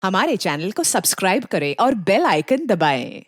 हमारे चैनल को सब्सक्राइब करें और बेल आइकन दबाएं।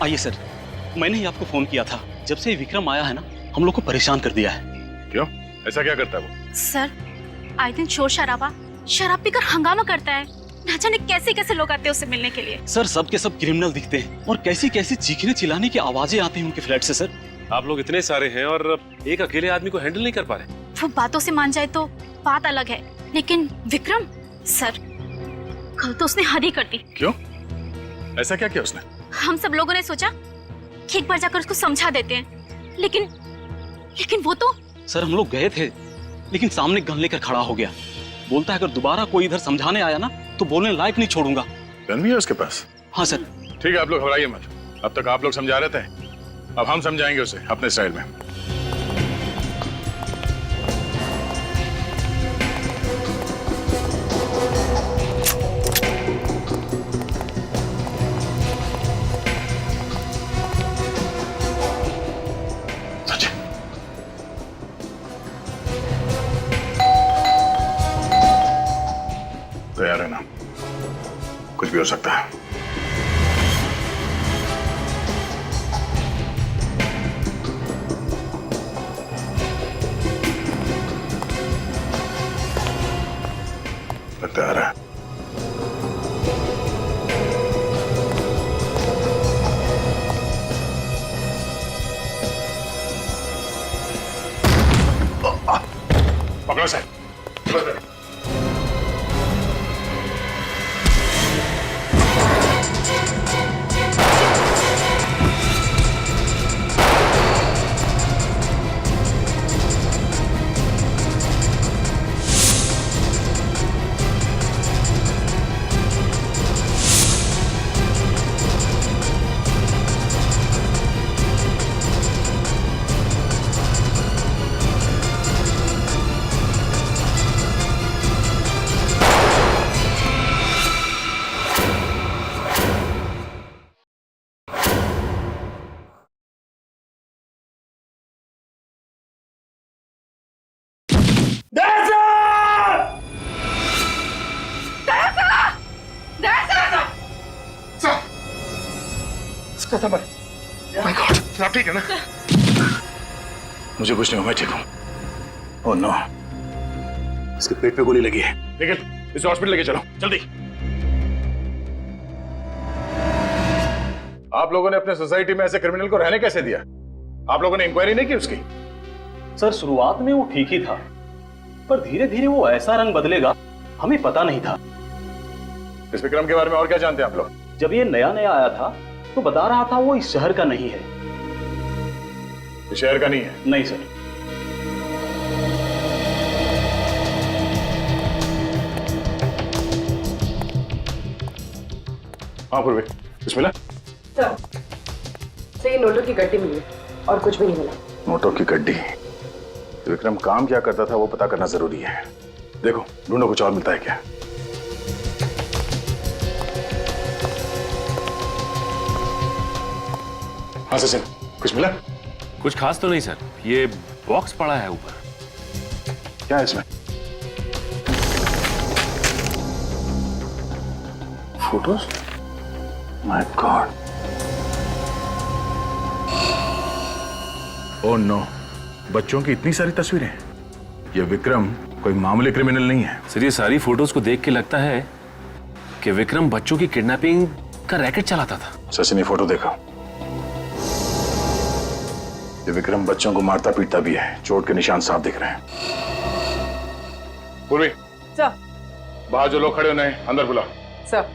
आइए सर, मैंने ही आपको फोन किया था। जब से विक्रम आया है ना, हम लोग को परेशान कर दिया है। क्यों? ऐसा क्या करता है वो? सर, आए दिन शोर शराब पीकर हंगामा करता है। न जाने कैसे कैसे लोग आते हैं उससे मिलने के लिए। सर, सब के सब क्रिमिनल दिखते हैं और कैसी कैसी चीखने चिल्लाने की आवाजें आती हैं उनके फ्लैट से। सर, आप लोग इतने सारे हैं और एक अकेले आदमी को हैंडल नहीं कर पा रहे। वो बातों से मान जाए तो बात अलग है, लेकिन विक्रम सर, कल तो उसने हद ही कर दी। क्यों? ऐसा क्या किया उसने? हम सब लोगों ने सोचा कि एक बार जाकर उसको समझा देते हैं, लेकिन वो तो। सर, हम लोग गए थे, लेकिन सामने गन लेकर खड़ा हो गया। बोलता है अगर दोबारा कोई इधर समझाने आया ना तो बोलने लायक नहीं छोड़ूंगा। गन भी है उसके पास? हाँ सर। ठीक है, आप लोग घबराइए मत। अब तक आप लोग समझा रहे थे, अब हम समझाएंगे उसे अपने स्टाइल में। तैयार है ना? कुछ भी हो सकता है। लगता आ रहा है। पकड़ो सर। आप ठीक है ना? मुझे कुछ नहीं हुआ, मैं ठीक हूँ। ओह नो, इसके पेट पे गोली लगी है। लेकिन इसे हॉस्पिटल लेके चलो जल्दी। आप लोगों ने अपने सोसाइटी में ऐसे क्रिमिनल को रहने कैसे दिया? आप लोगों ने इंक्वायरी नहीं की उसकी? सर, शुरुआत में वो ठीक ही था, पर धीरे धीरे वो ऐसा रंग बदलेगा हमें पता नहीं था। इस विक्रम के बारे में और क्या जानते हैं आप लोग? जब ये नया नया आया था तो बता रहा था वो इस शहर का नहीं है। इस शहर का नहीं है? नहीं सर। हाँ पूर्वी, कुछ मिला? सर, ये नोटों की गड्डी मिली और कुछ भी नहीं मिला। नोटों की गड्डी? विक्रम काम क्या करता था वो पता करना जरूरी है। देखो, ढूंढो कुछ और मिलता है क्या। हाँ सचिन, कुछ मिला? कुछ खास तो नहीं सर, ये बॉक्स पड़ा है ऊपर। क्या है इसमें? Photos? My god. Oh no, बच्चों की इतनी सारी तस्वीरें। ये विक्रम कोई मामूली क्रिमिनल नहीं है। सर, ये सारी फोटोज को देख के लगता है कि विक्रम बच्चों की किडनैपिंग का रैकेट चलाता था। सचिन, ये फोटो देखो। ये विक्रम बच्चों को मारता पीटता भी है, चोट के निशान साफ दिख रहे हैं। पूर्वी सर, बाहर जो लोग खड़े हो उन्हें अंदर बुलाओ। सर,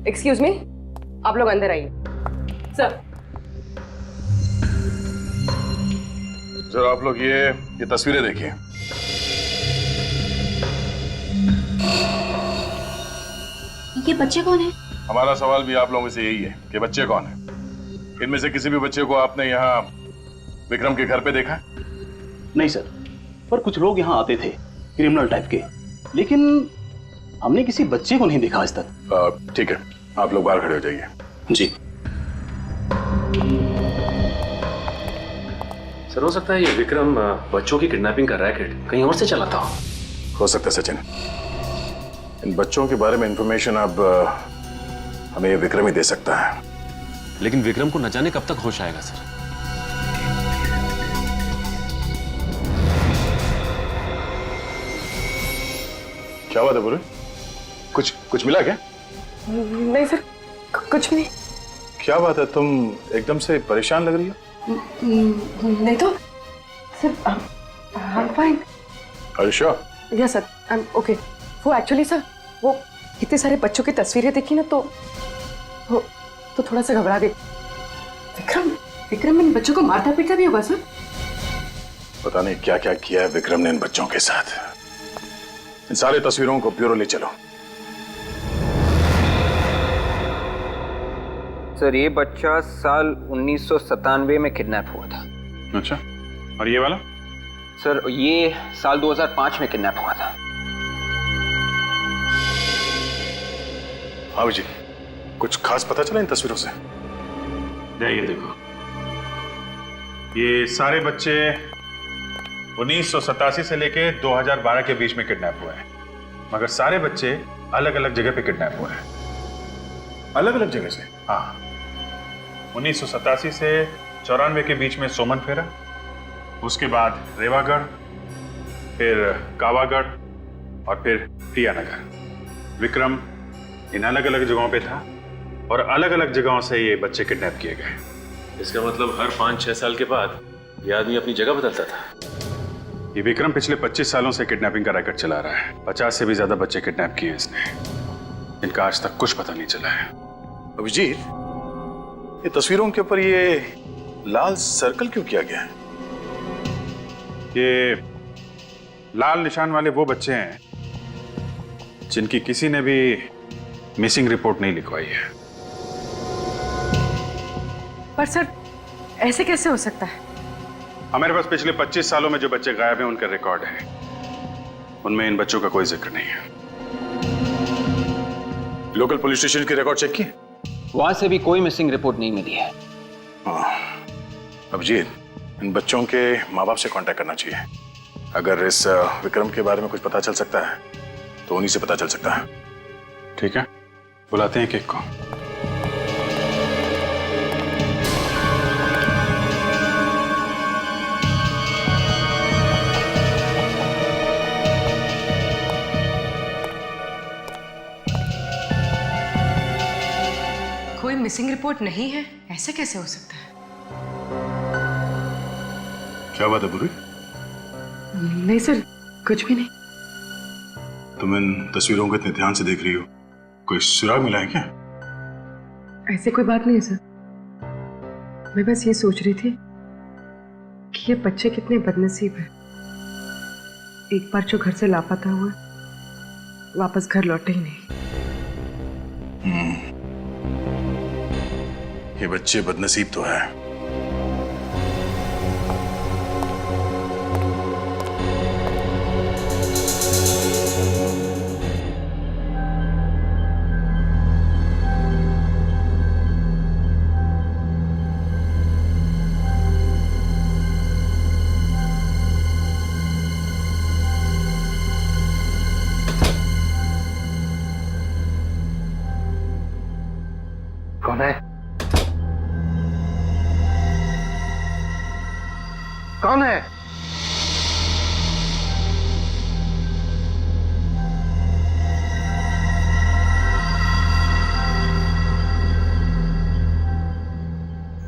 एक्सक्यूज मी, आप लोग अंदर आइए। सर, जरा आप लोग ये तस्वीरें देखिए। ये बच्चे कौन है? हमारा सवाल भी आप लोगों से यही है कि बच्चे कौन है। इनमें से किसी भी बच्चे को आपने यहाँ विक्रम के घर पे देखा है? नहीं सर, पर कुछ लोग यहाँ आते थे क्रिमिनल टाइप के, लेकिन हमने किसी बच्चे को नहीं देखा आज तक। ठीक है, आप लोग बाहर खड़े हो जाइए। जी सर, हो सकता है ये विक्रम बच्चों की किडनैपिंग का रैकेट कहीं और से चलाता हो सकता है सचिन, इन बच्चों के बारे में इंफॉर्मेशन अब हमें ये विक्रम ही दे सकता है। लेकिन विक्रम को न जाने कब तक होश आएगा सर। क्या बात है बुरे? कुछ मिला क्या? नहीं सर, कुछ भी नहीं। क्या बात है, तुम एकदम से परेशान लग रही हो? नहीं तो sir, I am fine. Are you sure? Yes sir, I am okay. वो एक्चुअली सर, वो इतने सारे बच्चों की तस्वीरें देखी ना तो थोड़ा सा घबरा गई। विक्रम इन बच्चों को मारता पीटता भी होगा सर? पता नहीं क्या क्या किया है विक्रम ने इन बच्चों के साथ। इन सारी तस्वीरों को ब्यूरो ले चलो। सर, ये बच्चा साल 1997 में किडनैप हुआ था। अच्छा, और ये वाला? सर, ये साल 2005 में किडनैप हुआ था। हाँ जी, कुछ खास पता चला इन तस्वीरों से? ये देखो, ये सारे बच्चे 1987 से लेके 2012 के बीच में किडनैप हुए हैं, मगर सारे बच्चे अलग अलग जगह पे किडनैप हुए हैं। अलग अलग जगह से? हाँ, 1987 से 94 के बीच में सोमन फेरा, उसके बाद रेवागढ़, फिर कावागढ़ और फिर प्रियानगर। विक्रम इन अलग अलग जगहों पे था और अलग अलग जगहों से ये बच्चे किडनैप किए गए। इसका मतलब हर 5-6 साल के बाद ये आदमी अपनी जगह बदलता था। ये विक्रम पिछले 25 सालों से किडनैपिंग का रैकेट चला रहा है। 50 से भी ज्यादा बच्चे किडनैप किए इसने। इनका आज तक कुछ पता नहीं चला है। अभिजीत, ये तस्वीरों के ऊपर ये लाल सर्कल क्यों किया गया है? ये लाल निशान वाले वो बच्चे हैं जिनकी किसी ने भी मिसिंग रिपोर्ट नहीं लिखवाई है। पर सर, ऐसे कैसे हो सकता है? हमारे पास पिछले 25 सालों में जो बच्चे गायब हैं उनका रिकॉर्ड है, उनमें इन बच्चों का कोई जिक्र नहीं है। लोकल पुलिस स्टेशन के रिकॉर्ड चेक किए? वहां से भी कोई मिसिंग रिपोर्ट नहीं मिली है। अभिजीत, इन बच्चों के माँ बाप से कांटेक्ट करना चाहिए। अगर इस विक्रम के बारे में कुछ पता चल सकता है तो उन्हीं से पता चल सकता है। ठीक है, बुलाते हैं केक को। कोई मिसिंग रिपोर्ट नहीं है, ऐसे कैसे हो सकता है? क्या बात है बुरी? नहीं सर, कुछ भी नहीं। तुम इन तस्वीरों को इतने ध्यान से देख रही हो, कोई सुराग मिला है क्या? ऐसे कोई बात नहीं है सर। मैं बस ये सोच रही थी कि ये बच्चे कितने बदनसीब हैं। एक बार जो घर से लापता हुए वापस घर लौटे ही नहीं। ये बच्चे बदनसीब तो है। कौन है? कौन है?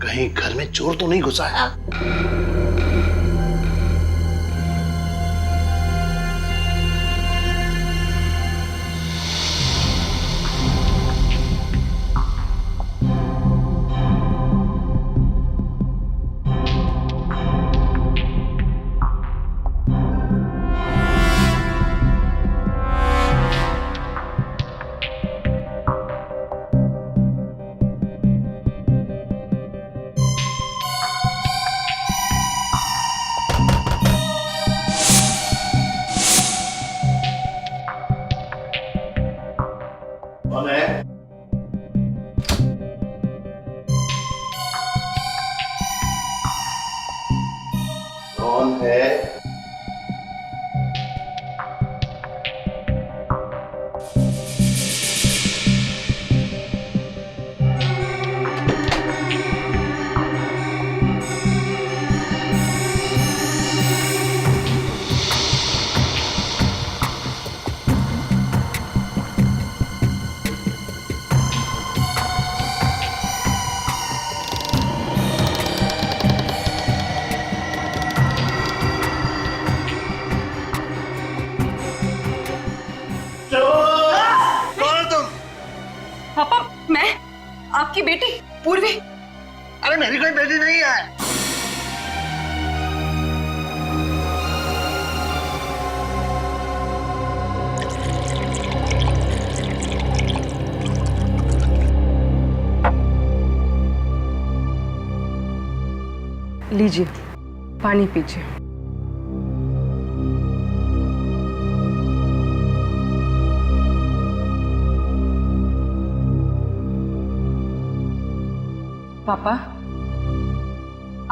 कहीं घर में चोर तो नहीं घुसा है? आपकी बेटी पूर्वी? अरे मेरी कोई बेटी नहीं है। लीजिए, पानी पीजिए। पापा,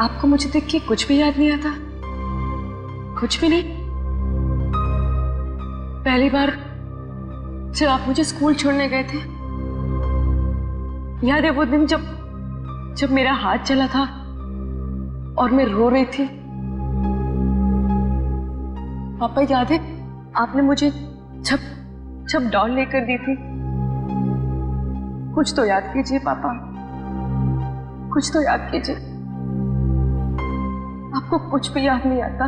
आपको मुझे देख के कुछ भी याद नहीं आता? कुछ भी नहीं? पहली बार जब आप मुझे स्कूल छोड़ने गए थे, याद है वो दिन जब मेरा हाथ चला था और मैं रो रही थी? पापा, याद है आपने मुझे जब डॉल लेकर दी थी? कुछ तो याद कीजिए पापा, कुछ तो याद कीजिए। आपको कुछ भी याद नहीं आता?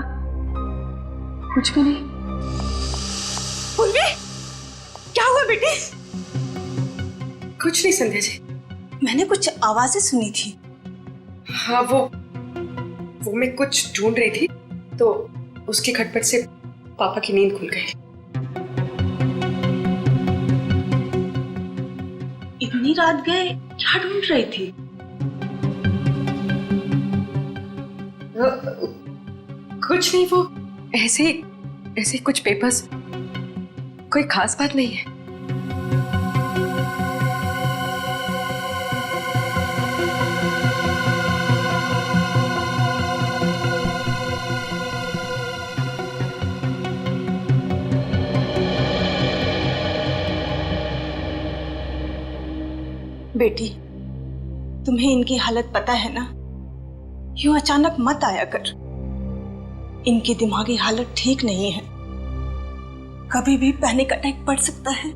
कुछ भी नहीं? पूर्वी, क्या हुआ बेटी? कुछ नहीं संध्या जी। मैंने कुछ आवाजें सुनी थी। हाँ, वो मैं कुछ ढूंढ रही थी तो उसकी खटपट से पापा की नींद खुल गई। इतनी रात गए क्या ढूंढ रही थी? कुछ नहीं, वो ऐसे कुछ पेपर्स, कोई खास बात नहीं है। बेटी, तुम्हें इनकी हालत पता है ना? यूं अचानक मत आया कर। इनकी दिमागी हालत ठीक नहीं है, कभी भी पैनिक अटैक पड़ सकता है।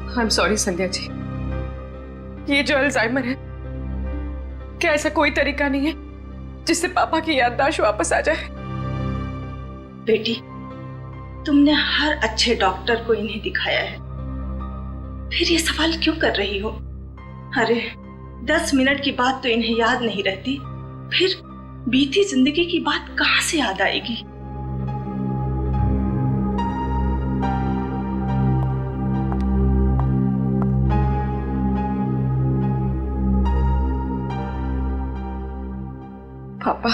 I am sorry Sandhya ji, ये जो अल्जाइमर है, क्या ऐसा कोई तरीका नहीं है जिससे पापा की याददाश्त वापस आ जाए? बेटी, तुमने हर अच्छे डॉक्टर को इन्हें दिखाया है, फिर ये सवाल क्यों कर रही हो? अरे 10 मिनट की बात तो इन्हें याद नहीं रहती, फिर बीती जिंदगी की बात कहां से याद आएगी? पापा,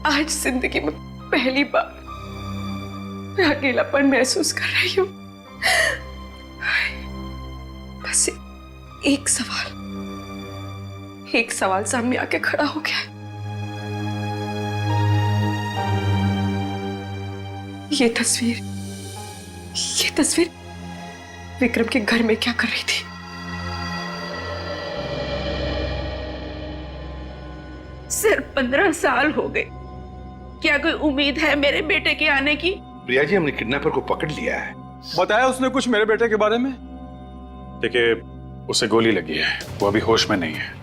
आज जिंदगी में पहली बार मैं अकेलापन महसूस कर रही हूँ। बस एक सवाल सामने आके खड़ा हो गया। ये तस्वीर विक्रम के घर में क्या कर रही थी? सिर्फ 15 साल हो गए, क्या कोई उम्मीद है मेरे बेटे के आने की? प्रिया जी, हमने किडनैपर को पकड़ लिया है। बताया उसने कुछ मेरे बेटे के बारे में? देखिए, उसे गोली लगी है, वो अभी होश में नहीं है।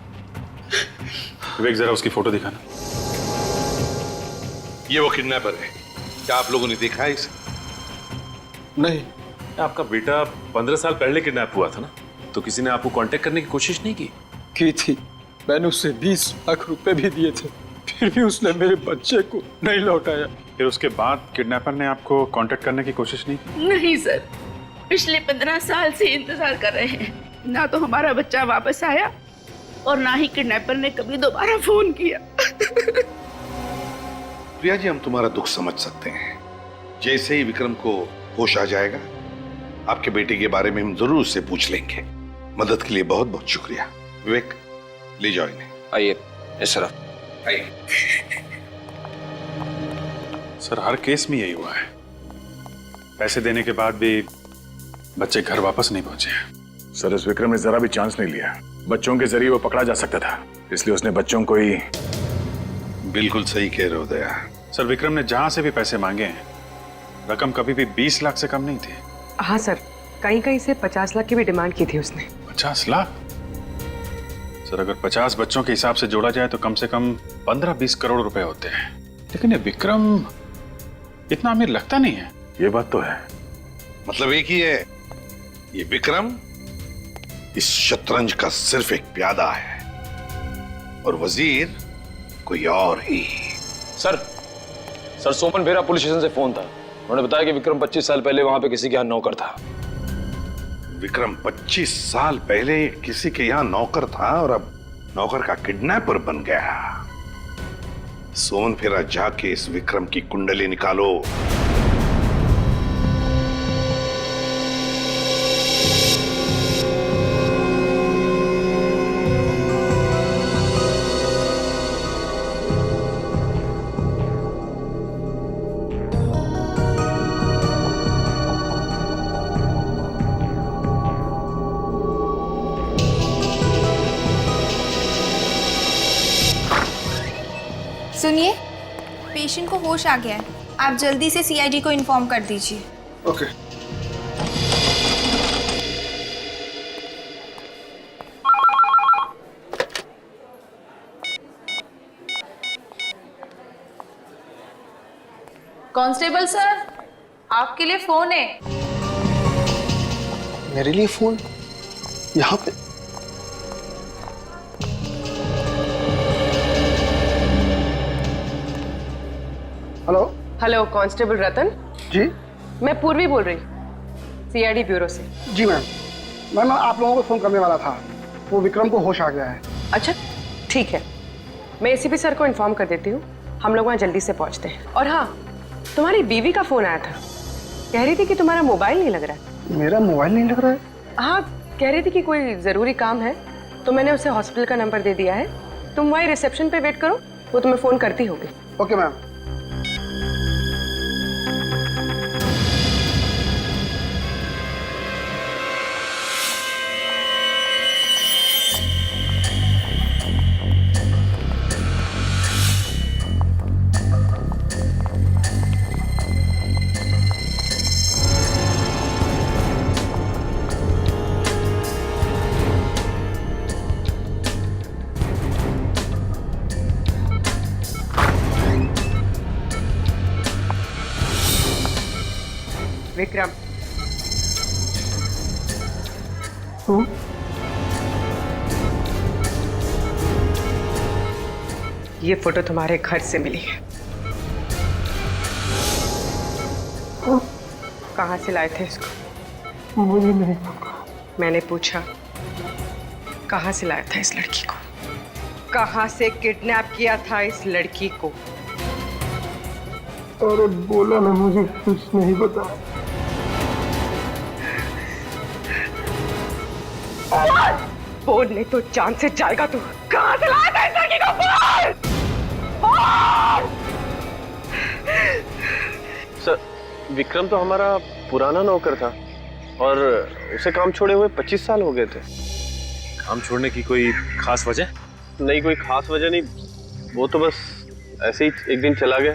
विवेक, जरा उसकी फोटो दिखाना। ये वो किडनैपर है। क्या आप लोगों ने देखा है इसे? नहीं। आपका बेटा 15 साल पहले किडनैप हुआ था ना, तो किसी ने आपको कांटेक्ट करने की कोशिश नहीं की? थी। मैंने उससे 20 लाख रुपए भी दिए थे, फिर भी उसने मेरे बच्चे को नहीं लौटाया। फिर उसके बाद किडनैपर ने आपको कांटेक्ट करने की कोशिश नहीं की? नहीं सर, पिछले 15 साल से इंतजार कर रहे हैं, ना तो हमारा बच्चा वापस आया और ना ही किडनैपर ने कभी दोबारा फोन किया। प्रिया जी, हम तुम्हारा दुख समझ सकते हैं। जैसे ही विक्रम को होश आ जाएगा, आपके बेटे के बारे में हम जरूर उससे पूछ लेंगे। मदद के लिए बहुत बहुत शुक्रिया। विवेक, ले जाओ इन्हें। आइए इस तरफ आइए। सर, हर केस में यही हुआ है, पैसे देने के बाद भी बच्चे घर वापस नहीं पहुंचे। सर, इस विक्रम ने जरा भी चांस नहीं लिया। बच्चों के जरिए वो पकड़ा जा सकता था, इसलिए उसने बच्चों को ही। बिल्कुल सही कह रहे हो दया। सर, विक्रम ने जहां से भी पैसे मांगे हैं, रकम कभी भी 20 लाख से कम नहीं थी। हाँ सर, कहीं से 50 लाख की भी डिमांड की थी उसने। 50 लाख? सर, अगर 50 बच्चों के हिसाब से जोड़ा जाए तो कम से कम 15-20 करोड़ रुपए होते हैं। लेकिन ये विक्रम इतना अमीर लगता नहीं है। ये बात तो है, मतलब एक ही है, ये विक्रम इस शतरंज का सिर्फ एक प्यादा है और वजीर कोई और ही। सर सोमन फेरा पुलिस स्टेशन से फोन था। उन्होंने बताया कि विक्रम 25 साल पहले वहां पे किसी के यहाँ नौकर था। विक्रम 25 साल पहले किसी के यहाँ नौकर था और अब नौकर का किडनैपर बन गया। सोमन फेरा जाके इस विक्रम की कुंडली निकालो। सुनिए, पेशेंट को होश आ गया है। आप जल्दी से सीआईडी को इन्फॉर्म कर दीजिए। ओके। कांस्टेबल सर, आपके लिए फोन है। मेरे लिए फोन? यहाँ पे? हेलो, कांस्टेबल रतन जी। मैं पूर्वी बोल रही, सीआईडी ब्यूरो से। जी मैम, मैं आप लोगों को फोन करने वाला था। वो विक्रम को होश आ गया है। अच्छा ठीक है, मैं एसीपी सर को इन्फॉर्म कर देती हूँ। हम लोग वहाँ जल्दी से पहुँचते हैं। और हाँ, तुम्हारी बीवी का फोन आया था, कह रही थी कि तुम्हारा मोबाइल नहीं लग रहा है। मेरा मोबाइल नहीं लग रहा है? हाँ, कह रही थी कि कोई ज़रूरी काम है, तो मैंने उसे हॉस्पिटल का नंबर दे दिया है। तुम वहीं रिसेप्शन पे वेट करो, वो तुम्हें फ़ोन करती होगी। Okay ma'am. विक्रम, ये फोटो तुम्हारे घर से मिली है। कहाँ से लाए थे इसको? मुझे नहीं। मैंने पूछा, कहाँ से लाया था इस लड़की को? कहाँ से किडनैप किया था इस लड़की को? अरे बोला ना, मुझे कुछ नहीं पता। बोल नहीं तो जान से जाएगा तू। कहाँ से लाया था इस लड़की को? बोल! सर, विक्रम तो हमारा पुराना नौकर था और उसे काम छोड़े हुए 25 साल हो गए थे। काम छोड़ने की कोई खास वजह? नहीं, कोई खास वजह नहीं, वो तो बस ऐसे ही एक दिन चला गया।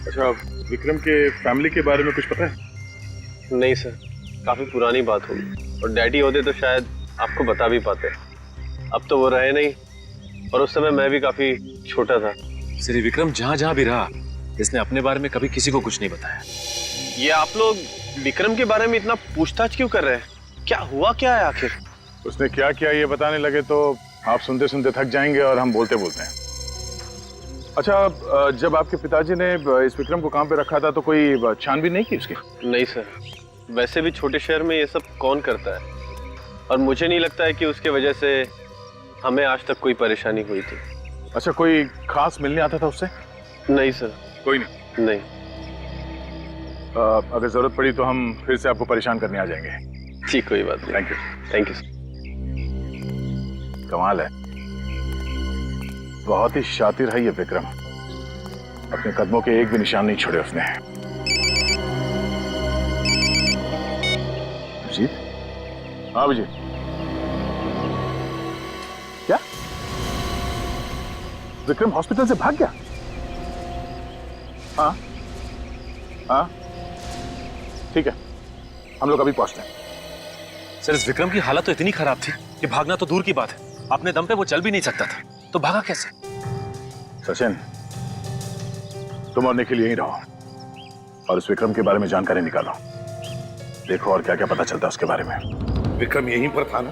अच्छा, विक्रम के फैमिली के बारे में कुछ पता है? नहीं सर, काफी पुरानी बात होगी और डैडी होते तो शायद आपको बता भी पाते। अब तो वो रहे नहीं और उस समय मैं भी काफी छोटा था। श्री विक्रम जहाँ जहाँ भी रहा, इसने अपने बारे में कभी किसी को कुछ नहीं बताया। ये आप लोग विक्रम के बारे में इतना पूछताछ क्यों कर रहे हैं? क्या हुआ क्या है आखिर? उसने क्या किया ये बताने लगे तो आप सुनते सुनते थक जाएंगे और हम बोलते बोलते हैं। अच्छा, जब आपके पिताजी ने इस विक्रम को काम पे रखा था तो कोई छानबीन नहीं की उसकी? नहीं सर, वैसे भी छोटे शहर में ये सब कौन करता है और मुझे नहीं लगता है कि उसके वजह से हमें आज तक कोई परेशानी हुई थी। अच्छा, कोई खास मिलने आता था उससे? नहीं सर। कोई नहीं? नहीं। अगर जरूरत पड़ी तो हम फिर से आपको परेशान करने आ जाएंगे। ठीक, कोई बात नहीं। Thank you. Thank you sir. कमाल है, बहुत ही शातिर है ये विक्रम। अपने कदमों के एक भी निशान नहीं छोड़े उसने। अभिजीत? हाँ अभिजीत, क्या विक्रम हॉस्पिटल से भाग गया? हाँ हाँ, ठीक है, हम लोग अभी पहुंचते हैं। सर, इस विक्रम की हालत तो इतनी खराब थी कि भागना तो दूर की बात है, अपने दम पे वो चल भी नहीं सकता था, तो भागा कैसे? सचिन, तुम और निखिल यहीं रहो और इस विक्रम के बारे में जानकारी निकालो। देखो और क्या क्या पता चलता है उसके बारे में। विक्रम यहीं पर था ना?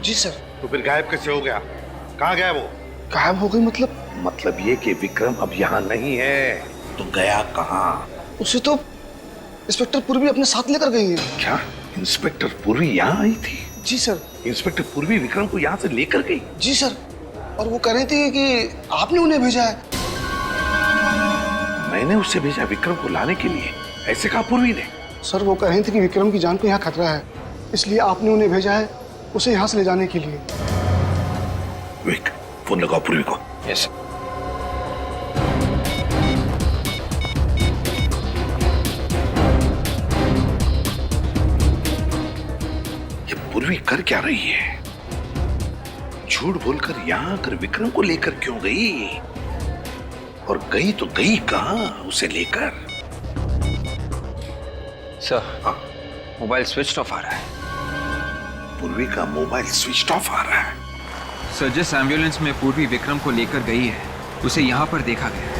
जी सर। तो फिर गायब कैसे हो गया? कहाँ गया वो? गायब हो गई मतलब? मतलब ये कि विक्रम अब यहाँ नहीं है, तो गया कहाँ? उसे तो इंस्पेक्टर पूर्वी अपने साथ लेकर गई है। क्या इंस्पेक्टर पूर्वी यहाँ आई थी? जी सर। इंस्पेक्टर पूर्वी विक्रम को यहाँ से लेकर गई? जी सर, और वो कह रही थी कि आपने उन्हें भेजा है। मैंने उससे भेजा विक्रम को लाने के लिए, ऐसे कहा पूर्वी ने? सर वो कह रही थी कि विक्रम की जान को यहाँ खतरा है, इसलिए आपने उन्हें भेजा है उसे यहाँ से ले जाने के लिए। विक, फोन लगाओ पूर्वी को। यस। ये पूर्वी कर क्या रही है? झूठ बोलकर यहाँ आकर विक्रम को लेकर क्यों गई? और गई तो गई कहाँ उसे लेकर? सर, मोबाइल स्विच ऑफ आ रहा है। पूर्वी का मोबाइल स्विच ऑफ आ रहा है? सर, जिस एम्बुलेंस में पूर्वी विक्रम को लेकर गई है उसे यहाँ पर देखा गया।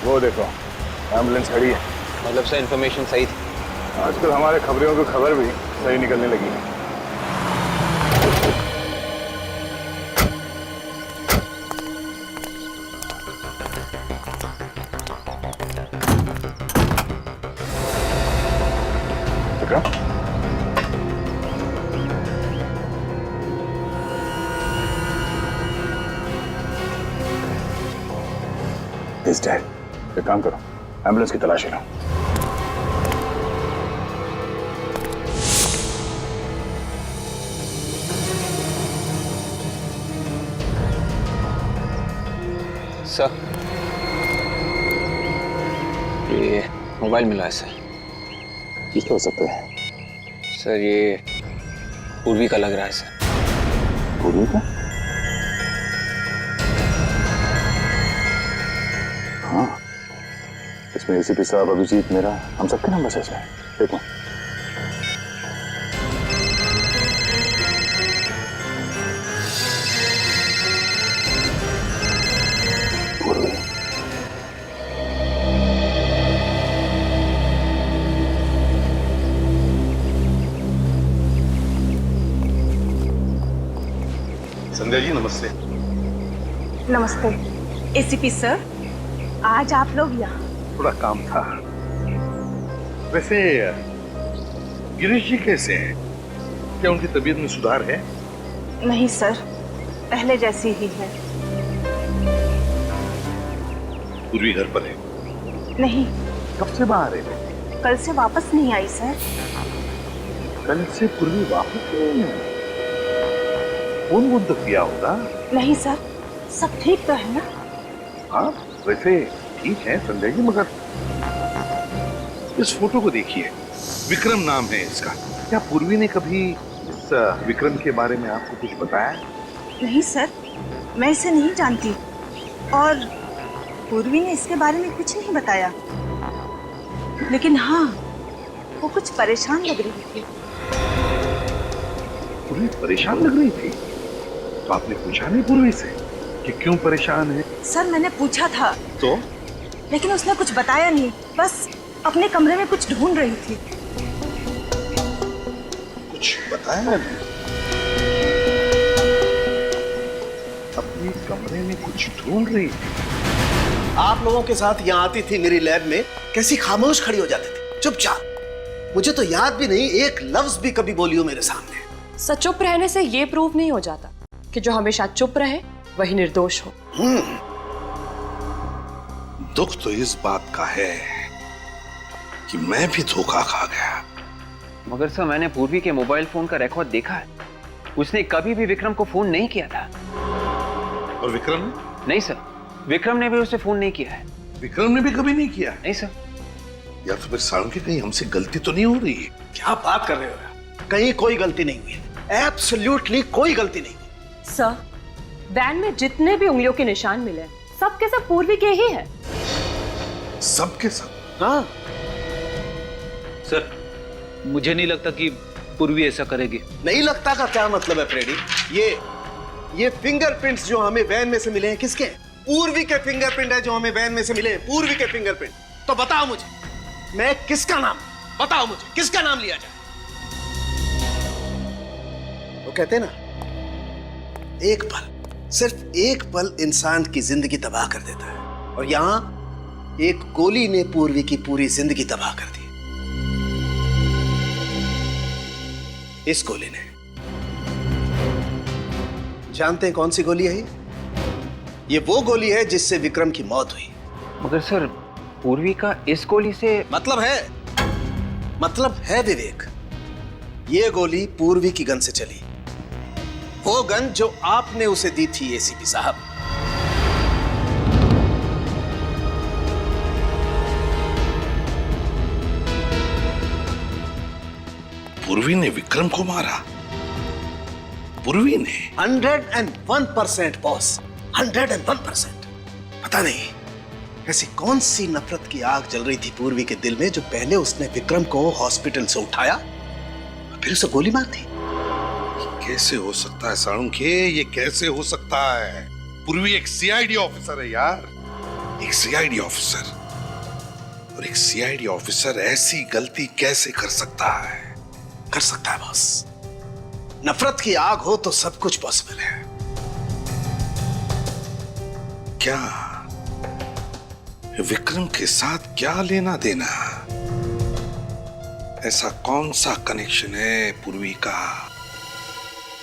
वो देखो एम्बुलेंस खड़ी है। मतलब से इन्फॉर्मेशन सही थी? आजकल हमारे खबरियों की खबर भी सही निकलने लगी है। इस डैड, एक काम करो, एम्बुलेंस की तलाशी लो। सर, ये मोबाइल मिला है सर। किसका हो सकता है? सर ये पूर्वी का लग रहा है सर। पूर्वी का? हाँ, इसमें एसीपी साहब, अभिजीत, मेरा, हम सबके नंबर है इसमें। देखो पूर्वी। संध्या जी नमस्ते। नमस्ते। एसीपी सर, आज आप लोग यहाँ? थोड़ा काम था। वैसे गिरीश जी कैसे हैं? क्या उनकी तबीयत में सुधार है? नहीं सर, पहले जैसी ही है। पूर्वी घर पर है? नहीं। कब से बाहर है? कल से वापस नहीं आई सर। कल से पूर्वी वापस नहीं है? फोन तो किया होगा? नहीं सर, सब ठीक तो है ना? हाँ वैसे ठीक है संध्या जी, मगर इस फोटो को देखिए, विक्रम नाम है इसका। क्या पूर्वी ने कभी इस विक्रम के बारे में आपको कुछ बताया? नहीं सर, मैं इसे नहीं जानती और पूर्वी ने इसके बारे में कुछ नहीं बताया। लेकिन हाँ, वो कुछ परेशान लग रही थी। पूर्वी परेशान लग रही थी? तो आपने पूछा नहीं पूर्वी से कि क्यों परेशान है? सर मैंने पूछा था तो? लेकिन उसने कुछ बताया नहीं, बस अपने कमरे में कुछ ढूंढ रही थी। कुछ बताया नहीं? अपने कमरे में कुछ ढूंढ रही थी? आप लोगों के साथ यहाँ आती थी मेरी लैब में, कैसी खामोश खड़ी हो जाती थी, चुपचाप। मुझे तो याद भी नहीं एक लफ्ज भी कभी बोली हो मेरे सामने। सर, चुप रहने से ये प्रूव नहीं हो जाता कि जो हमेशा चुप रहे वही निर्दोष हो। दुख तो इस बात का है कि मैं भी धोखा खा गया। मगर सर, मैंने पूर्वी के मोबाइल फोन का रिकॉर्ड देखा है। उसने कभी भी विक्रम को फोन नहीं किया था। और विक्रम ने? नहीं सर, विक्रम ने भी उसे फोन नहीं किया है। विक्रम ने भी कभी नहीं किया? नहीं सर। या तो फिर साळुंखे कहीं हमसे गलती तो नहीं हो रही है? क्या बात कर रहे हो यार? कहीं कोई गलती नहीं हुई, एब्सोल्युटली कोई गलती नहीं। सर, वैन में जितने भी उंगलियों के निशान मिले सब के सब पूर्वी के ही है। सब के सब? हाँ सर, मुझे नहीं लगता कि पूर्वी ऐसा करेगी? नहीं लगता का क्या मतलब है फ्रेडी? ये फिंगरप्रिंट्स जो हमें वैन में से मिले हैं किसके हैं? पूर्वी के फिंगरप्रिंट है जो हमें वैन में से मिले हैं, पूर्वी के फिंगरप्रिंट। तो बताओ मुझे, मैं किसका नाम, बताओ मुझे किसका नाम लिया जाए? वो कहते हैं ना, एक पल, सिर्फ एक पल इंसान की जिंदगी तबाह कर देता है, और यहां एक गोली ने पूर्वी की पूरी जिंदगी तबाह कर दी। इस गोली ने, जानते हैं कौन सी गोली है ये वो गोली है जिससे विक्रम की मौत हुई। मगर सर, पूर्वी का इस गोली से मतलब है विवेक, ये गोली पूर्वी की गन से चली, वो गन जो आपने उसे दी थी एसीपी साहब। पूर्वी ने विक्रम को मारा? पूर्वी ने? 101% बॉस, 101%। पता नहीं ऐसी कौन सी नफरत की आग जल रही थी पूर्वी के दिल में जो पहले उसने विक्रम को हॉस्पिटल से उठाया और फिर उसे गोली मार दी। कैसे हो सकता है साळुंखे, ये कैसे हो सकता है? पूर्वी एक सीआईडी ऑफिसर है यार, एक सीआईडी ऑफिसर, और एक सीआईडी ऑफिसर ऐसी गलती कैसे कर सकता है? कर सकता है बॉस, नफरत की आग हो तो सब कुछ पॉसिबल है। क्या विक्रम के साथ क्या लेना देना? ऐसा कौन सा कनेक्शन है पूर्वी का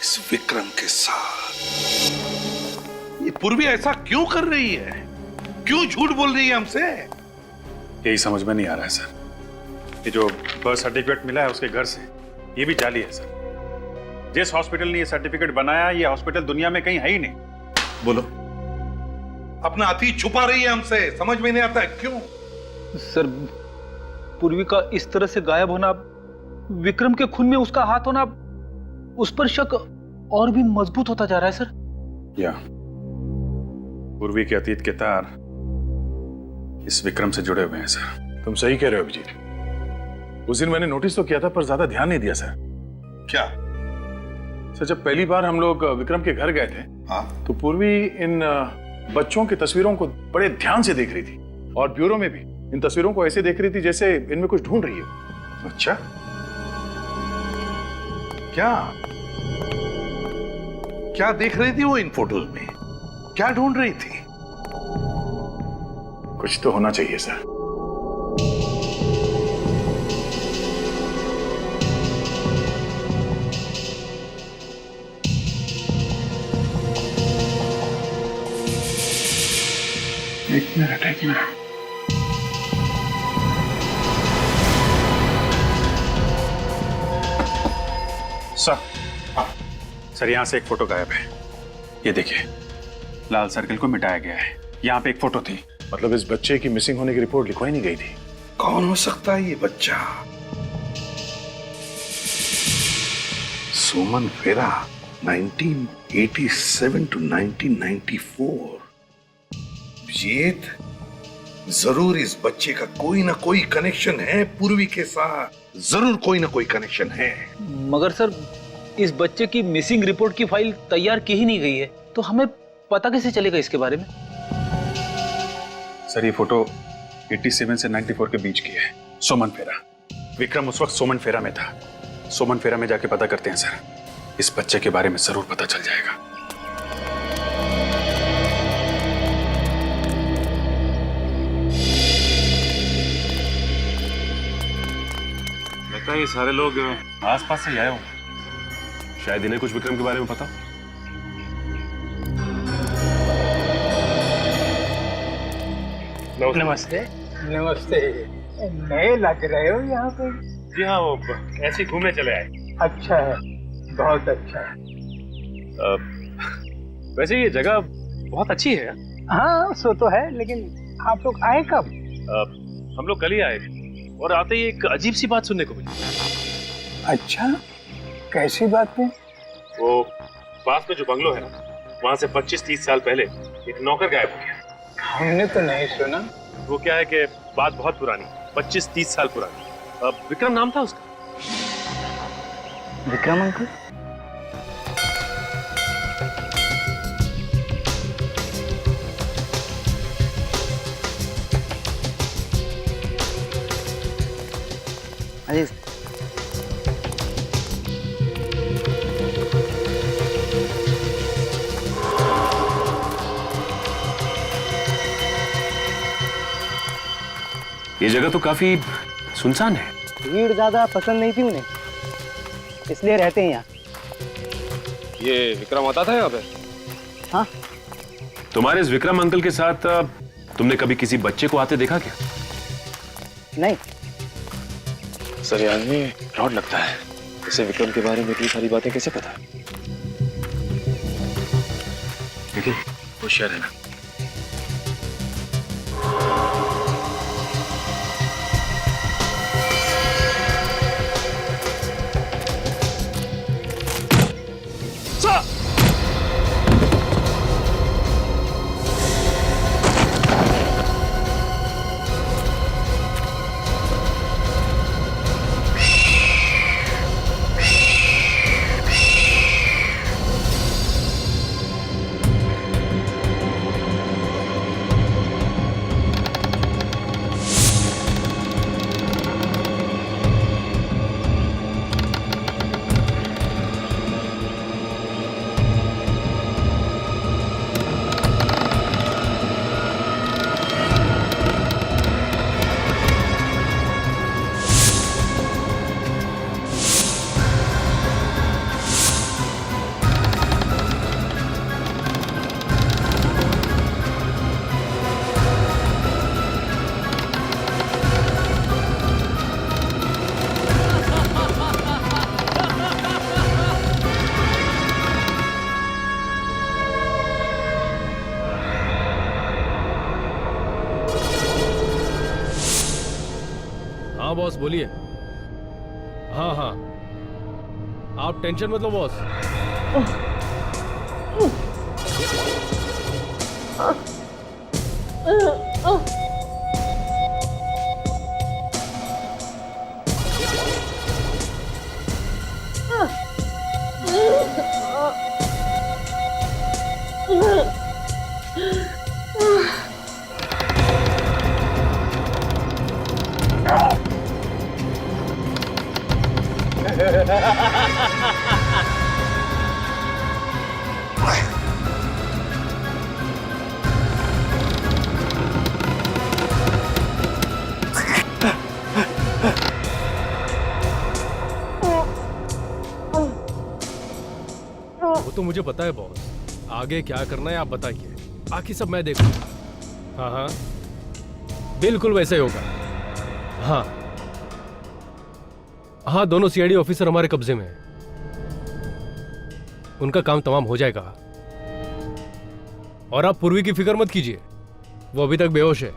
इस विक्रम के साथ? ये पूर्वी ऐसा क्यों कर रही है? क्यों झूठ बोल रही है हमसे? यही समझ में नहीं आ रहा है सर। ये जो बर्थ सर्टिफिकेट मिला है उसके घर से, ये भी जाली है सर। जिस हॉस्पिटल ने ये सर्टिफिकेट बनाया, ये हॉस्पिटल दुनिया में कहीं है ही नहीं। बोलो, अपना अतीत छुपा रही है हमसे, समझ में नहीं आता है क्यों? सर, पूर्वी का इस तरह से गायब होना, विक्रम के खून में उसका हाथ होना, उस पर शक और भी मजबूत होता जा रहा है सर। या पूर्वी के अतीत के तार इस विक्रम से जुड़े हुए हैं सर। तुम सही कह रहे हो अभिजीत। उस दिन मैंने नोटिस तो किया था पर ज्यादा ध्यान नहीं दिया सर। क्या सर, जब पहली बार हम लोग विक्रम के घर गए थे, हाँ, तो पूर्वी इन बच्चों की तस्वीरों को बड़े ध्यान से देख रही थी, और ब्यूरो में भी इन तस्वीरों को ऐसे देख रही थी जैसे इनमें कुछ ढूंढ रही है। अच्छा, क्या क्या देख रही थी वो इन फोटोज में? क्या ढूंढ रही थी? कुछ तो होना चाहिए सर। एक मिनट। सर, यहां से एक फोटो गायब है। ये देखिए, लाल सर्कल को मिटाया गया है। यहाँ पे एक फोटो थी। मतलब इस बच्चे की मिसिंग होने की रिपोर्ट लिखवाई नहीं गई थी? कौन हो सकता है ये बच्चा? सुमन फेरा, 1987 to 1994। अभिजीत, जरूर इस बच्चे का कोई ना कोई कनेक्शन है पूर्वी के साथ, जरूर कोई ना कोई कनेक्शन है। मगर सर, इस बच्चे की मिसिंग रिपोर्ट की फाइल तैयार की ही नहीं गई है, तो हमें पता कैसे चलेगा इसके बारे में? सर, ये फोटो 87 से 94 के बीच की है। सोमन फेरा, विक्रम उस वक्त सोमन फेरा में था। सोमन फेरा में जाके पता करते हैं सर, इस बच्चे के बारे में जरूर पता चल जाएगा। लगता है ये सारे लोग आसपास से आए होंगे, शायद इन्हें कुछ विक्रम के बारे में पता। नमस्ते। नमस्ते। नए लग रहे हो यहाँ पे? जी हाँ, वो ऐसे ही घूमने चले आए। अच्छा है, बहुत अच्छा है। वैसे ये जगह बहुत अच्छी है। हाँ, सो तो है, लेकिन आप लोग आए कब? हम लोग कल ही आए और आते ही एक अजीब सी बात सुनने को मिली। अच्छा, कैसी बात है? वो पास में जो बंगलो है ना, वहाँ से 25-30 साल पहले एक नौकर गायब हो गया। हमने तो नहीं सुना। वो क्या है कि बात बहुत पुरानी, 25-30 साल पुरानी। विक्रम नाम था उसका। विक्रम अंकल? अरे ये जगह तो काफी सुनसान है। भीड़ ज्यादा पसंद नहीं थी उन्हें, इसलिए रहते हैं यहाँ। ये विक्रम आता था यहाँ पे? हाँ। तुम्हारे इस विक्रम अंकल के साथ तुमने कभी किसी बच्चे को आते देखा क्या? नहीं। सर ये आदमी फ्रॉड लगता है। इसे विक्रम के बारे में इतनी सारी बातें कैसे पता है? देखिए होशियार है ना। हाँ बॉस बोलिए। हाँ हाँ आप टेंशन मत लो बॉस। वो तो मुझे पता है बॉस, आगे क्या करना है आप बताइए, बाकी सब मैं देखूंगा। हाँ हाँ बिल्कुल वैसे ही होगा। हाँ हाँ दोनों सीआईडी ऑफिसर हमारे कब्जे में हैं। उनका काम तमाम हो जाएगा। और आप पूर्वी की फिक्र मत कीजिए, वो अभी तक बेहोश है।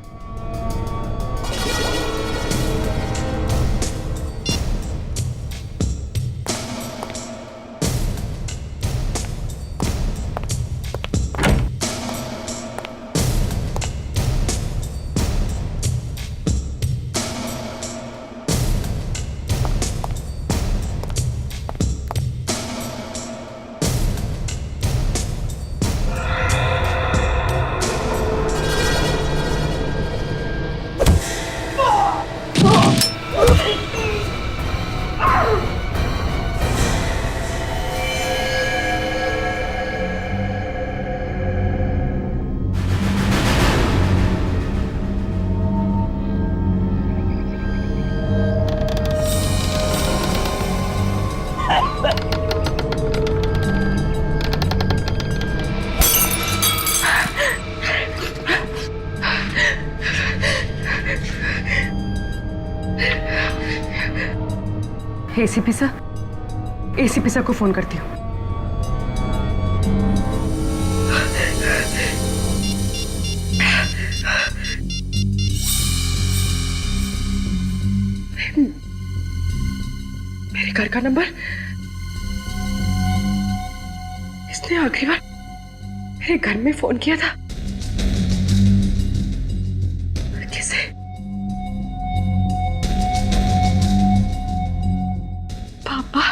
एसीपी सर को फोन करती हूँ। मेरे घर का नंबर, इसने आखिरी बार मेरे घर में फोन किया था किसे? पापा।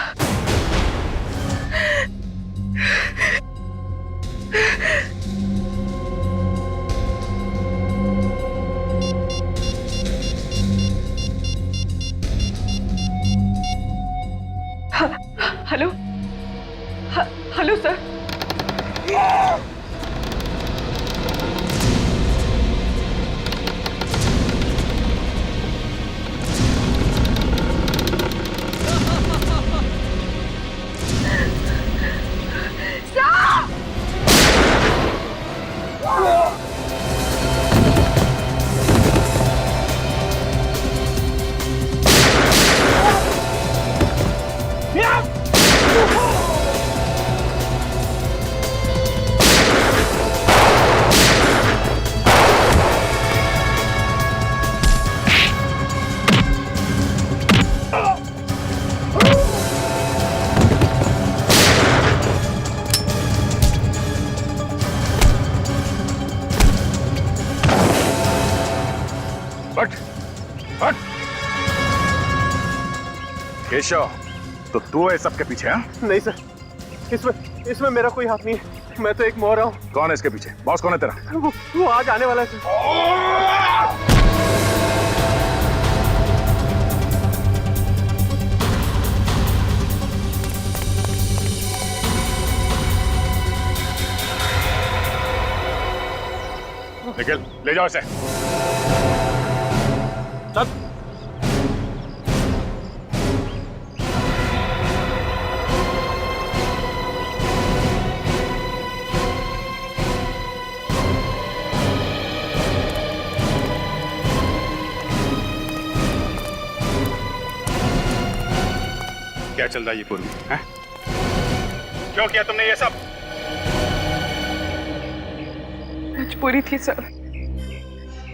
हट। केशव, तो तू है सबके पीछे? हाँ? नहीं सर, इसमें मेरा कोई हाथ नहीं है। मैं तो एक मोहरा हूँ। कौन है इसके पीछे? बॉस कौन है तेरा? वो आज आने वाला है सर। निखिल, ले जाओ इसे। चल। क्या चल रहा है ये पूर्वी? हैं? क्यों किया तुमने ये सब? मजबूरी थी सर।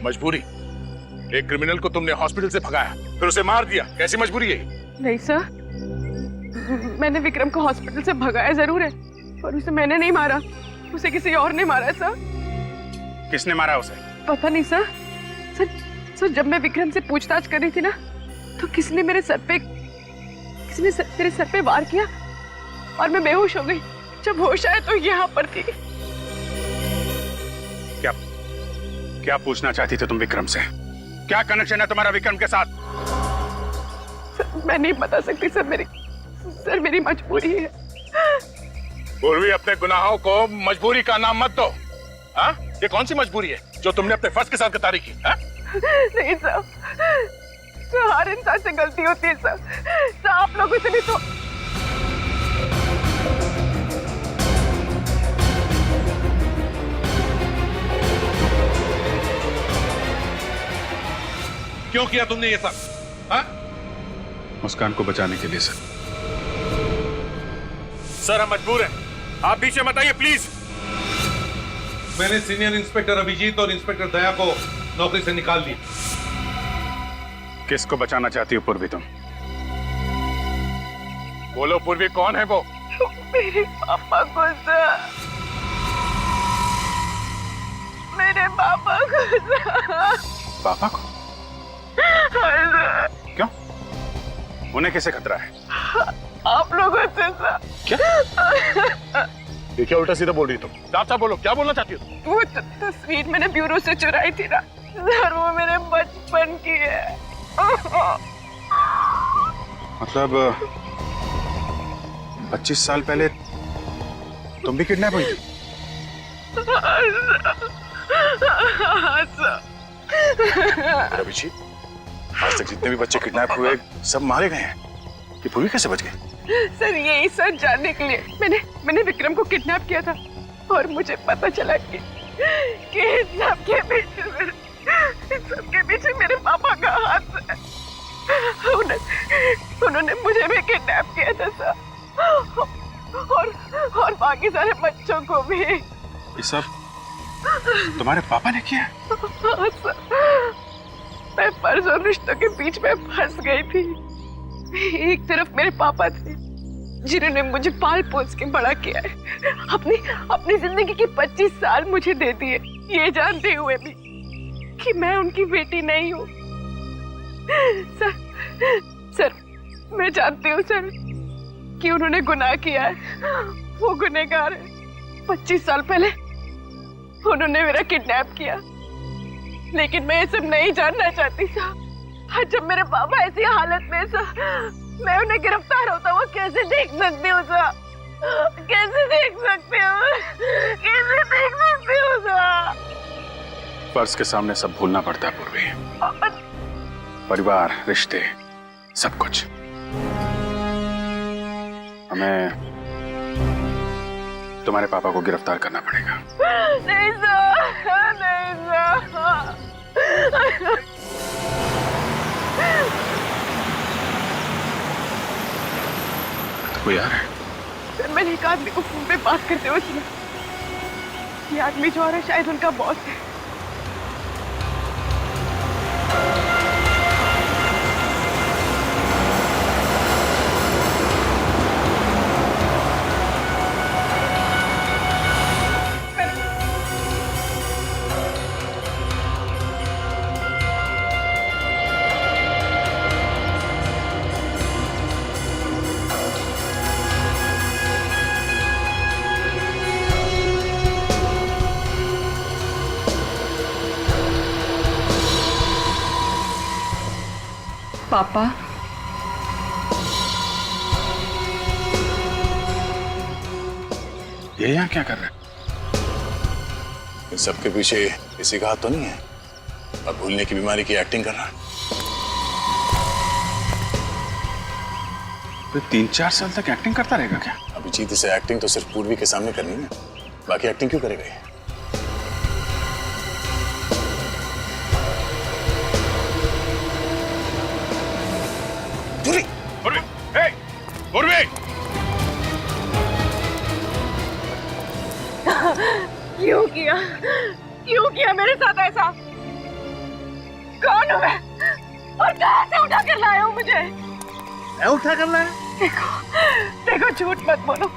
मजबूरी? एक क्रिमिनल को तुमने हॉस्पिटल से भगाया, फिर उसे मार दिया। कैसी मजबूरी है? नहीं सर, मैंने विक्रम को हॉस्पिटल से भगाया जरूर है, पर उसे मैंने नहीं मारा, उसे किसी और ने मारा है सर। किसने मारा उसे? पता नहीं सर। सर जब मैं विक्रम से पूछताछ कर रही थी ना, तो किसने मेरे सर पे वार किया और मैं बेहोश हो गई। जब होश आया तो यहाँ पर थी। क्या पूछना चाहती थी तुम विक्रम से? क्या कनेक्शन है तुम्हारा विक्रम के साथ? सर मैं नहीं बता सकती सर, मेरी मजबूरी है। पूर्वी, अपने गुनाहों को मजबूरी का नाम मत दो। हाँ? ये कौन सी मजबूरी है जो तुमने अपने फर्ज के साथ गद्दारी की? हाँ? नहीं सर, हर इंसान से गलती होती है सर, आप लोगों से भी तो। क्यों किया तुमने ये सब? हाँ? मुस्कान को बचाने के लिए सर। सर हम मजबूर हैं, आप पीछे मत आइए प्लीज। मैंने सीनियर इंस्पेक्टर अभिजीत और इंस्पेक्टर दया को नौकरी से निकाल दिया। किसको बचाना चाहती हो पूर्वी तुम? बोलो पूर्वी, कौन है वो? मेरे पापा को सर, मेरे पापा को सर। पापा को? क्यों? उन्हें कैसे खतरा है? आप लोगों से सर। क्या? ये क्या उल्टा सीधा बोल रही तुम? साफ साफ बोलो, क्या बोलना चाहती हो? वो तस्वीर मैंने ब्यूरो से चुराई थी ना सर, वो मेरे बचपन की है। मतलब 25 साल पहले तुम भी किडनैप हुई थी? अभिजीत, आज तक जितने भी बच्चे किडनैप हुए सब मारे गए हैं, कि पूर्वी कैसे बच गए? सर यही सच जानने के लिए मैंने विक्रम को किडनैप किया था, और मुझे पता चला कि सबके पीछे मेरे पापा का हाथ है। उन्होंने मुझे भी किडनैप किया था सर, और बाकी सारे बच्चों को भी। ये सब तुम्हारे पापा ने किया? हाँ सर, मैं फर्ज और रिश्तों के बीच में फंस गई थी। एक तरफ मेरे पापा थे जिन्होंने मुझे पाल पोस के बड़ा किया है, अपनी जिंदगी के 25 साल मुझे दे दिए, ये जानते हुए भी कि मैं उनकी बेटी नहीं हूँ। सर मैं जानती हूँ सर कि उन्होंने गुनाह किया है, वो गुनहगार है। 25 साल पहले उन्होंने मेरा किडनैप किया, लेकिन मैं ये सब नहीं जानना चाहती सर। जब मेरे पापा ऐसी हालत में सर, मैं उन्हें गिरफ्तार होता हुआ कैसे देख सकती हूँ सर? कैसे देख सकती हूँ? कैसे देख सकती हूँ सर? फर्ज के सामने सब भूलना पड़ता है पूर्वी, परिवार, रिश्ते, सब कुछ। हमें तुम्हारे पापा को गिरफ्तार करना पड़ेगा। नहीं सर, नहीं सर। तो कोई आ रहा है? सर मैंने एक आदमी को फोन पे बात करते हुए सुना। ये आदमी जो आ रहा है शायद उनका बॉस है। पापा, ये यहाँ क्या कर रहे हैं? इन सबके पीछे किसी का हाथ तो नहीं है? अब भूलने की बीमारी की एक्टिंग कर रहा है। तो 3-4 साल तक एक्टिंग करता रहेगा क्या? अभिजीत, इसे एक्टिंग तो सिर्फ पूर्वी के सामने करनी है, बाकी एक्टिंग क्यों करेगा ये? पूर्वी! पूर्वी! हे! पूर्वी! क्यों किया मेरे साथ ऐसा? कौन हूँ मैं और कहाँ से उठा कर लाए हो मुझे? मैं उठा कर लाया? देखो झूठ मत बोलो,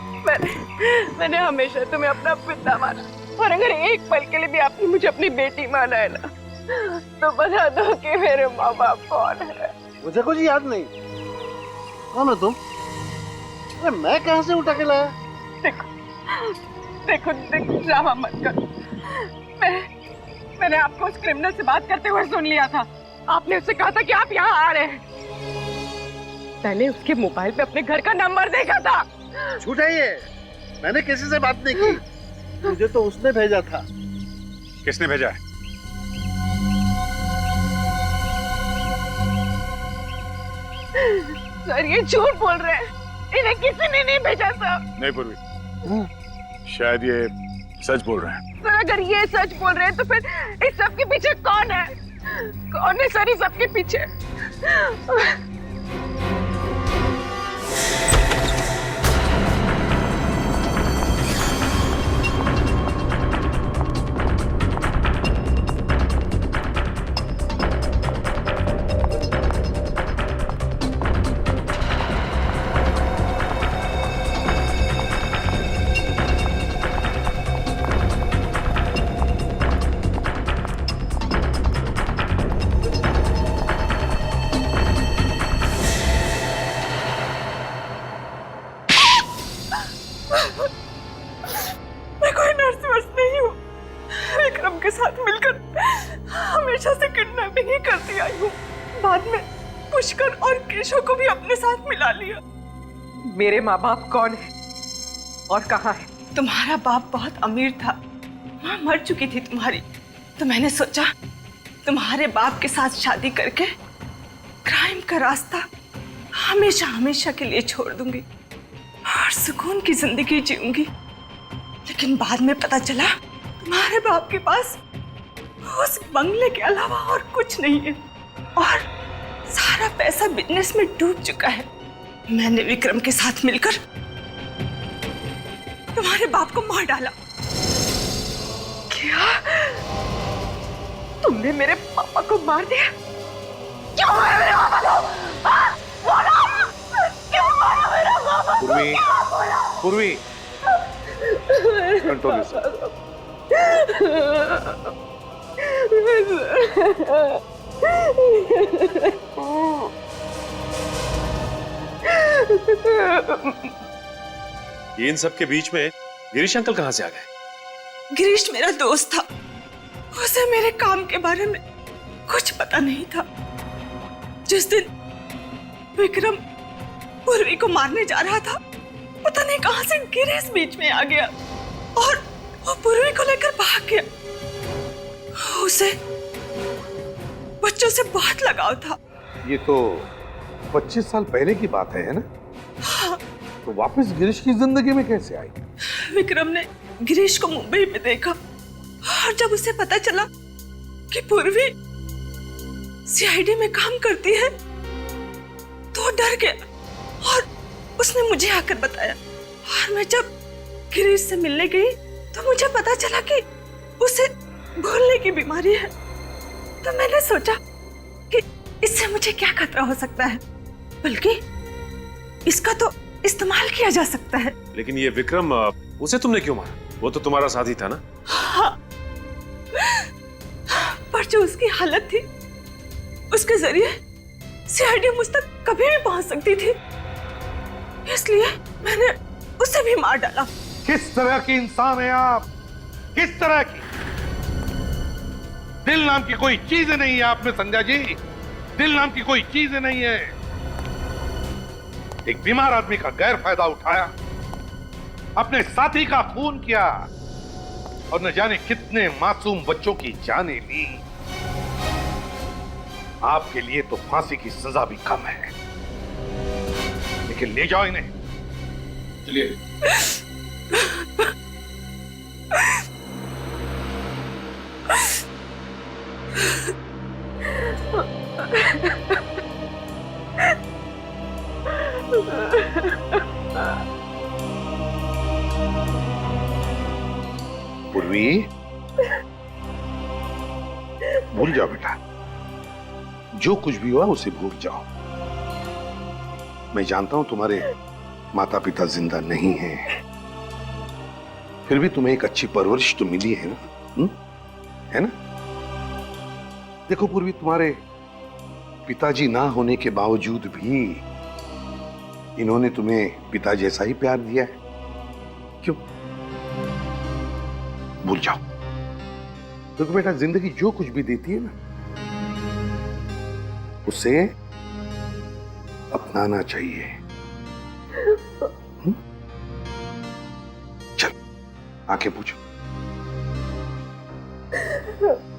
मैंने हमेशा तुम्हें अपना पिता माना, और अगर एक पल के लिए भी आपने मुझे अपनी बेटी माना है ना, तो बता दो कि मेरे माँ बाप कौन है। मुझे कुछ याद नहीं। कौन हो तुम? अरे मैं कहाँ से उठा के लाया? देखो ड्रामा मत करो। मैंने आपको उस क्रिमिनल से बात करते हुए सुन लिया था। आपने उससे कहा था कि आप यहाँ आ रहे हैं। मैंने उसके मोबाइल पे अपने घर का नंबर देखा था। झूठ है ये। मैंने किसी से बात नहीं की। मुझे तो उसने भेजा था। किसने भेजा है? सर ये झूठ बोल रहे हैं, इन्हें किसी ने नहीं भेजा था। नहीं पूर्वी, शायद ये सच बोल रहे हैं। सर अगर ये सच बोल रहे हैं तो फिर इस सब के पीछे कौन है? कौन है सर इस सब के पीछे? मैं कोई नर्स वर्स नहीं हूँ। विक्रम के साथ मिलकर हमेशा से किडनैपिंग ही करती आई हूँ। बाद में पुष्कर और केशव को भी अपने साथ मिला लिया। मेरे माँ बाप कौन है और कहाँ है? तुम्हारा बाप बहुत अमीर था, माँ मर चुकी थी तुम्हारी, तो मैंने सोचा तुम्हारे बाप के साथ शादी करके क्राइम का रास्ता हमेशा हमेशा के लिए छोड़ दूंगी और सुकून की जिंदगी जीऊंगी। लेकिन बाद में पता चला तुम्हारे बाप के पास उस बंगले के अलावा और कुछ नहीं है और सारा पैसा बिजनेस में डूब चुका है। मैंने विक्रम के साथ मिलकर तुम्हारे बाप को मार डाला। क्या? तुमने मेरे पापा को मार दिया? क्यों मारा मेरे पापा को? बोलो! क्यों मारा मेरे पापा को? पूर्वी, कंट्रोल योरसेल्फ। इन सब के बीच में गिरीश अंकल कहाँ से आ गए? गिरीश मेरा दोस्त था, उसे मेरे काम के बारे में कुछ पता नहीं था। जिस दिन विक्रम पूर्वी को मारने जा रहा था, पता नहीं कहां से गिरीश बीच में आ गया और वो पूर्वी को लेकर भाग गया। उसे बच्चों से बहुत लगाव था। ये तो 25 साल पहले की बात है ना? हाँ। तो वापस गिरीश की जिंदगी में कैसे आई? विक्रम ने गिरीश को मुंबई में देखा और जब उसे पता चला कि पूर्वी सीआईडी में काम करती है तो डर गया और उसने मुझे आकर बताया। और मैं जब गिरीश से मिलने गई तो मुझे पता चला कि उसे भूलने की बीमारी है। तो मैंने सोचा कि इससे मुझे क्या खतरा हो सकता है, बल्कि इसका तो इस्तेमाल किया जा सकता है। लेकिन ये विक्रम, उसे तुमने क्यों मारा? वो तो तुम्हारा साथी था ना? हाँ। पर जो उसकी हालत थी, उसके जरिए सीआईडी मुझ तक कभी भी पहुंच सकती थी, इसलिए मैंने उसे भी मार डाला। किस तरह की इंसान है आप? किस तरह की? दिल नाम की कोई चीज नहीं है आप में संध्या जी। दिल नाम की कोई चीज नहीं है। एक बीमार आदमी का गैर फायदा उठाया, अपने साथी का खून किया और न जाने कितने मासूम बच्चों की जानें ली। आपके लिए तो फांसी की सजा भी कम है, लेकिन ले जाओ इन्हें। चलिए। पूर्वी, भूल जाओ बेटा, जो कुछ भी हुआ उसे भूल जाओ। मैं जानता हूं तुम्हारे माता पिता जिंदा नहीं हैं, फिर भी तुम्हें एक अच्छी परवरिश तो मिली है ना, है ना? देखो पूर्वी, तुम्हारे पिताजी ना होने के बावजूद भी इन्होंने तुम्हें पिता जैसा ही प्यार दिया है। क्यों? भूल जाओ। देखो बेटा, जिंदगी जो कुछ भी देती है ना, उसे अपनाना चाहिए। चल, आंखें पूछो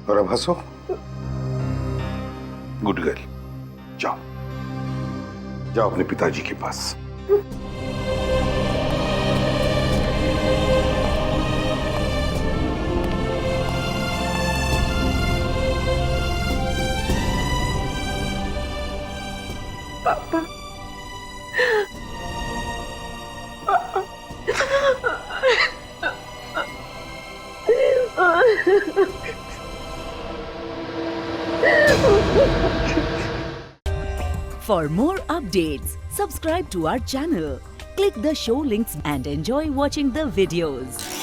और अब हंसो। गुड गर्ल, जाओ जाओ अपने पिताजी के पास। पापा, For more updates, subscribe to our channel, click the show links and enjoy watching the videos.